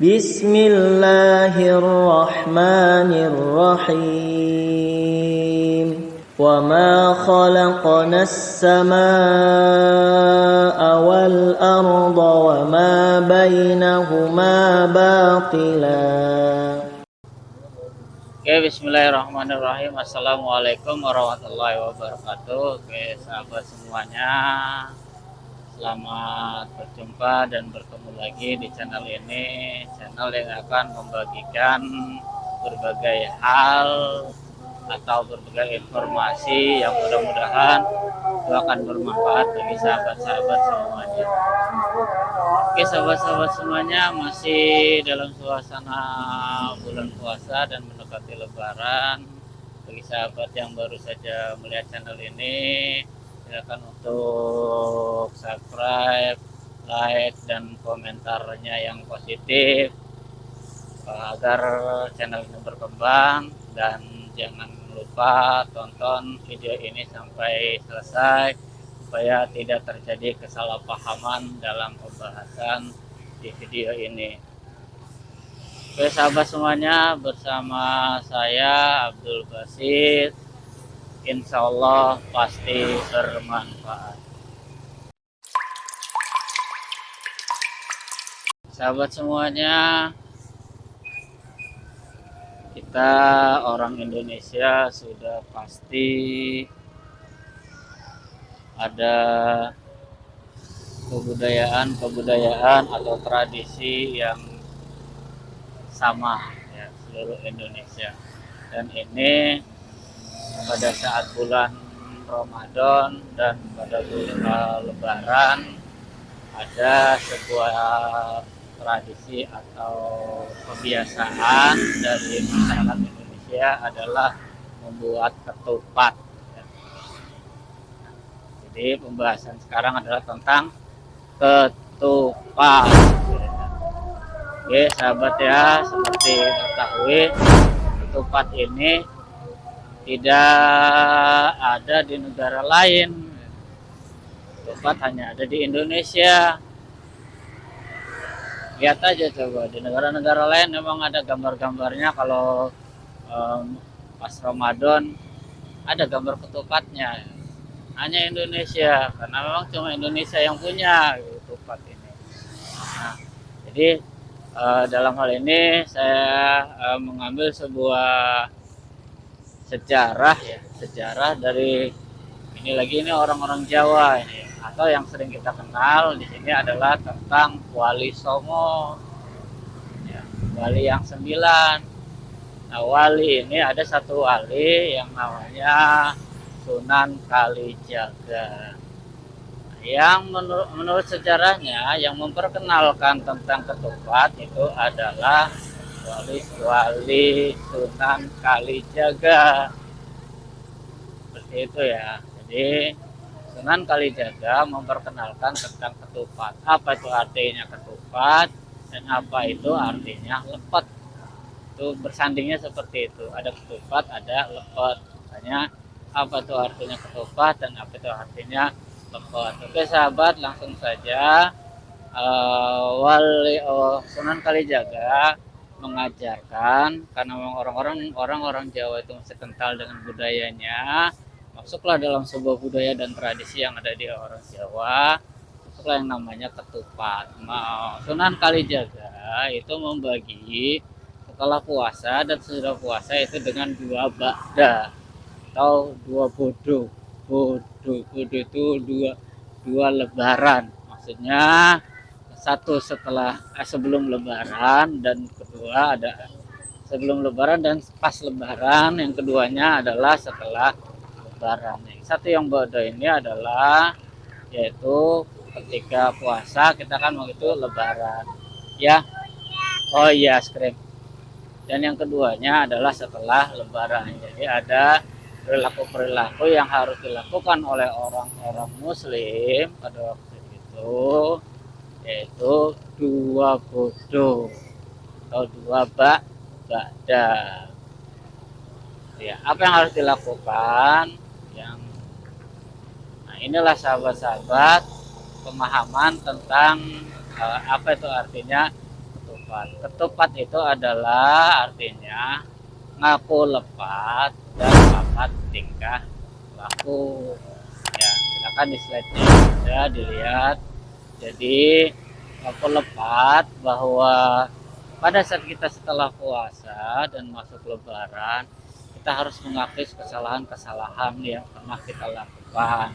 Bismillahirrahmanirrahim. Wa ma khalaqna as-samaa'a wal arda wa ma bainahuma batila. Oke, bismillahirrahmanirrahim. Assalamualaikum warahmatullahi wabarakatuh. Oke, sahabat semuanya, selamat berjumpa dan bertemu lagi di channel ini, channel yang akan membagikan berbagai hal atau berbagai informasi yang mudah-mudahan itu akan bermanfaat bagi sahabat-sahabat semuanya. Oke, sahabat-sahabat semuanya, masih dalam suasana bulan puasa dan mendekati lebaran. Bagi sahabat yang baru saja melihat channel ini, silakan untuk subscribe, like, dan komentarnya yang positif agar channel ini berkembang. Dan jangan lupa tonton video ini sampai selesai supaya tidak terjadi kesalahpahaman dalam pembahasan di video ini. Oke sahabat semuanya, bersama saya Abdul Basit, insya Allah pasti bermanfaat. Sahabat semuanya, kita orang Indonesia sudah pasti ada kebudayaan atau tradisi yang sama ya, seluruh Indonesia. Dan ini pada saat bulan Ramadan dan pada bulan Lebaran ada sebuah tradisi atau kebiasaan dari masyarakat Indonesia adalah membuat ketupat. Jadi pembahasan sekarang adalah tentang ketupat. Oke sahabat ya, seperti diketahui ketupat ini tidak ada di negara lain. Ketupat hanya ada di Indonesia. Lihat aja coba, di negara-negara lain memang ada gambar-gambarnya. Kalau pas Ramadan ada gambar ketupatnya. Hanya Indonesia, karena memang cuma Indonesia yang punya ketupat ini. Nah, jadi dalam hal ini saya mengambil sebuah sejarah ya, sejarah dari ini orang-orang Jawa ini, atau yang sering kita kenal di sini adalah tentang Wali Songo, ya, wali yang 9. Nah, wali ini ada satu wali yang namanya Sunan Kalijaga. Yang menurut sejarahnya yang memperkenalkan tentang ketupat itu adalah wali Sunan Kalijaga. Seperti itu ya. Jadi Sunan Kalijaga memperkenalkan tentang ketupat. Apa itu artinya ketupat dan apa itu artinya lepet. Itu bersandingnya seperti itu. Ada ketupat, ada lepet. Makanya apa itu artinya ketupat dan apa itu artinya lepet. Oke sahabat, langsung saja. Sunan Kalijaga mengajarkan, karena orang-orang Jawa itu masih kental dengan budayanya, masuklah dalam sebuah budaya dan tradisi yang ada di orang Jawa, masuklah yang namanya ketupat. Sunan Kalijaga itu membagi setelah puasa dan sesudah puasa itu dengan 2 ba'da atau 2 bodo itu dua lebaran, maksudnya satu sebelum lebaran dan kedua ada sebelum lebaran dan pas lebaran, yang keduanya adalah setelah lebaran. Satu yang bodo ini adalah yaitu ketika puasa kita kan begitu lebaran ya, oh iya krim. Dan yang keduanya adalah setelah lebaran. Jadi ada perilaku-perilaku yang harus dilakukan oleh orang-orang muslim pada waktu itu, yaitu 2 bodo atau 2 ba'da. Ya, apa yang harus dilakukan? Nah, inilah sahabat-sahabat pemahaman tentang apa itu artinya ketupat. Ketupat itu adalah artinya ngaku lepat dan papat tingkah laku. Ya, silakan di slide-nya ada dilihat. Jadi ngaku lepat bahwa pada saat kita setelah puasa dan masuk lebaran, kita harus mengakui kesalahan-kesalahan yang pernah kita lakukan.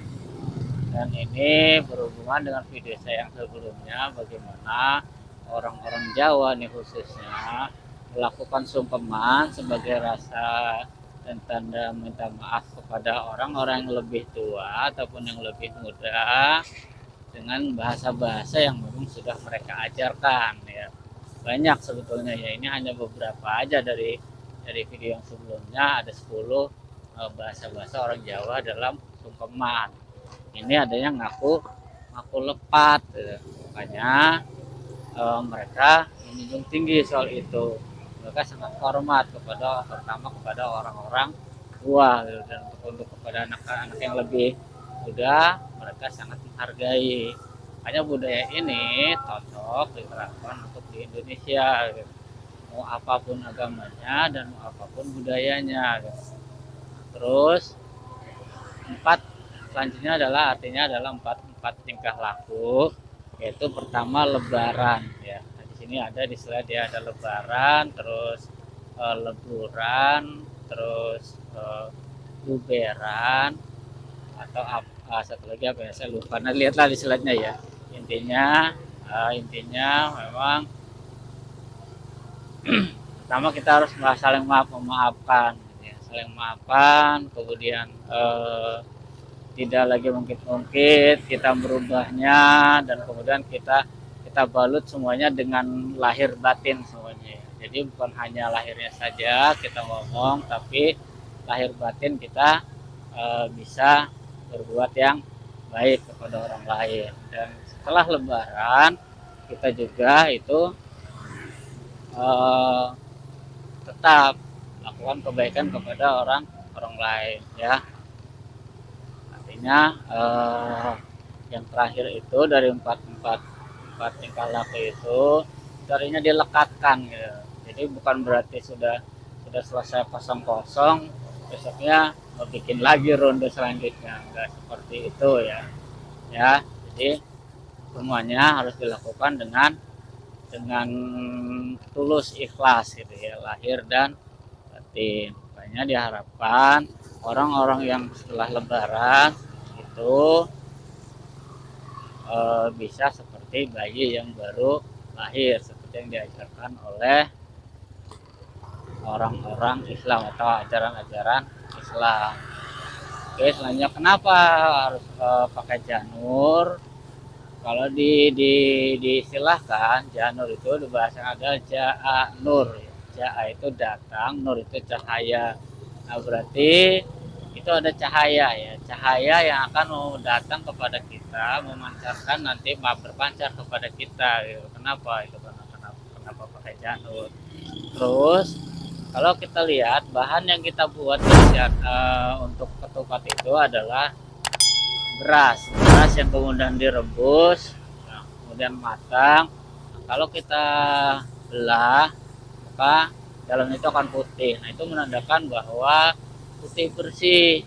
Dan ini berhubungan dengan video saya yang sebelumnya, bagaimana orang-orang Jawa nih khususnya melakukan sungkeman sebagai rasa dan tanda minta maaf kepada orang-orang yang lebih tua ataupun yang lebih muda dengan bahasa-bahasa yang memang sudah mereka ajarkan ya. Banyak sebetulnya ya, ini hanya beberapa aja dari video yang sebelumnya, ada 10 bahasa-bahasa orang Jawa dalam sungkeman. Ini adanya ngaku lepat ya. Makanya mereka menjunjung tinggi soal itu. Mereka sangat hormat terutama kepada orang-orang tua gitu. Dan untuk kepada anak-anak yang lebih muda, mereka sangat menghargai. Makanya budaya ini cocok diterapkan untuk di Indonesia gitu. Mau apapun agamanya dan mau apapun budayanya gitu. Terus selanjutnya adalah empat tingkah laku, yaitu pertama lebaran ya. Nah, di sini ada di slide ya, ada lebaran, terus leburan, terus luberan, atau satu lagi apa ya, saya lupa. Nah, lihatlah di slide-nya ya. Intinya memang pertama kita harus saling memaafkan ya. Saling memaafkan, kemudian tidak lagi mungkit-mungkit, kita merubahnya, dan kemudian kita balut semuanya dengan lahir batin semuanya. Jadi bukan hanya lahirnya saja kita ngomong, tapi lahir batin kita bisa berbuat yang baik kepada orang lain. Dan setelah lebaran kita juga itu tetap lakukan kebaikan kepada orang lain ya. Yang terakhir itu dari empat tingkah laku itu darinya dilekatkan gitu. Jadi bukan berarti sudah selesai kosong besoknya bikin lagi ronde selanjutnya, enggak seperti itu ya. Jadi semuanya harus dilakukan dengan tulus ikhlas gitu ya, lahir dan batin. Makanya diharapkan orang-orang yang setelah lebaran itu bisa seperti bayi yang baru lahir, seperti yang diajarkan oleh orang-orang Islam atau ajaran-ajaran Islam. Oke, selanjutnya kenapa harus pakai janur? Kalau disilahkan, janur itu di bahasa ada ja'a nur. Ja'a itu datang, nur itu cahaya. Nah, berarti itu ada cahaya ya, cahaya yang akan datang kepada kita, memancarkan nanti berpancar kepada kita gitu. Kenapa itu? Kenapa pakai janur? Terus kalau kita lihat bahan yang kita buat untuk ketupat itu adalah beras yang kemudian direbus, nah, kemudian matang. Nah, kalau kita belah, maka dalamnya itu akan putih. Nah, itu menandakan bahwa putih bersih.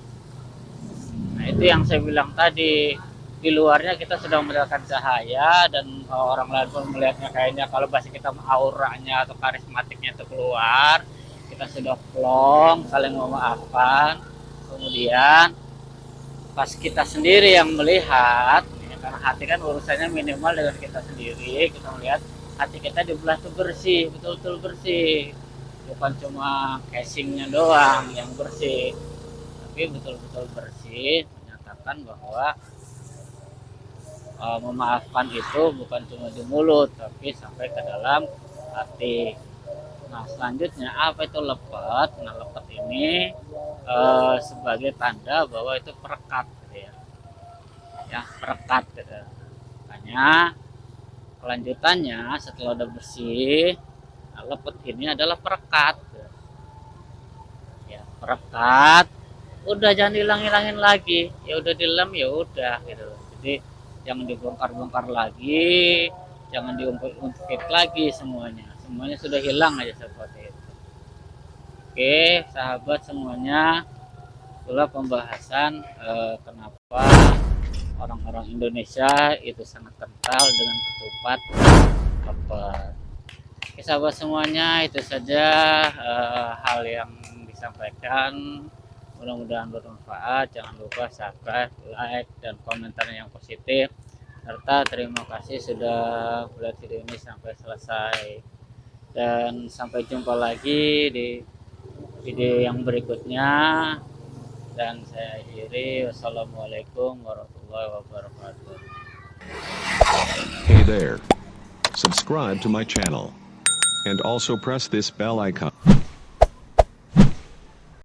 Nah, itu yang saya bilang tadi, di luarnya kita sudah mendapatkan cahaya dan orang lain pun melihatnya kayaknya kalau bahasa kita auranya atau karismatiknya itu keluar, kita sudah plong, saling memaafkan. Kemudian pas kita sendiri yang melihat ya, karena hati kan urusannya minimal dengan kita sendiri, kita melihat hati kita dibelah tuh bersih, betul-betul bersih, bukan cuma casingnya doang yang bersih, tapi betul-betul bersih, menyatakan bahwa memaafkan itu bukan cuma di mulut tapi sampai ke dalam hati. Nah, selanjutnya apa itu lepet? Nah, lepet ini sebagai tanda bahwa itu perekat gitu ya, perekat gitu. Makanya kelanjutannya setelah udah bersih, nah, lepet ini adalah perekat gitu. Ya, perekat udah jangan dihilang-hilangin lagi, ya udah dilem ya udah gitu. Jadi jangan dibongkar-bongkar lagi, jangan diungkit lagi semuanya semuanya sudah hilang aja seperti itu. Oke, sahabat semuanya, itulah pembahasan kenapa orang-orang Indonesia itu sangat kental dengan ketupat koper. Oke, sahabat semuanya, itu saja hal yang disampaikan. Mudah-mudahan bermanfaat. Jangan lupa subscribe, like, dan komentar yang positif. Serta terima kasih sudah melihat video ini sampai selesai. Dan sampai jumpa lagi di video yang berikutnya. Dan saya akhiri. Wassalamualaikum warahmatullahi wabarakatuh. Hey there. Subscribe to my channel. And also press this bell icon.